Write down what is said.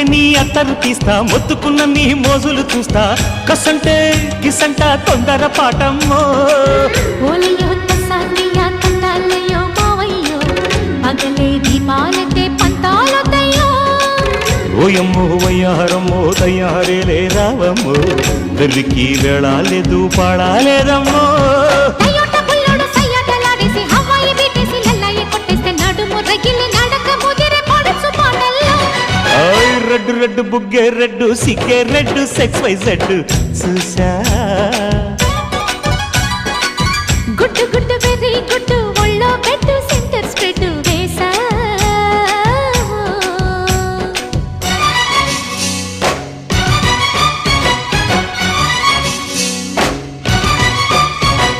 ముట్టుకుంటే నీ అత్తరు తీస్తా మొత్తుకున్న నీ మోజులు చూస్తా కసంటే కిసంట తొందర పాటమ్మో ఓలయ్యో తసానియా తండాలయ్యో మావయ్యో పగలే దీపాలకే పంతాలొద్దయ్యో ఓయమ్మో వయ్యారమ్మో తయ్యారేలే రావమ్మో వెర్రికి వేళాలేదు పాడాలేదమ్మో టయోటా బుల్లోడు సయ్యాటలాడేసి హవాయి బీటేసి లల్లాయి కొట్టేస్తే నడుము రగిలి నడక ముదిరే పడుచు పాటల్లో రెడ్డు రెడ్డు బుగ్గే రెడ్డు సిగ్గే రెడ్డు సెక్స్ వై జెడ్ చూసా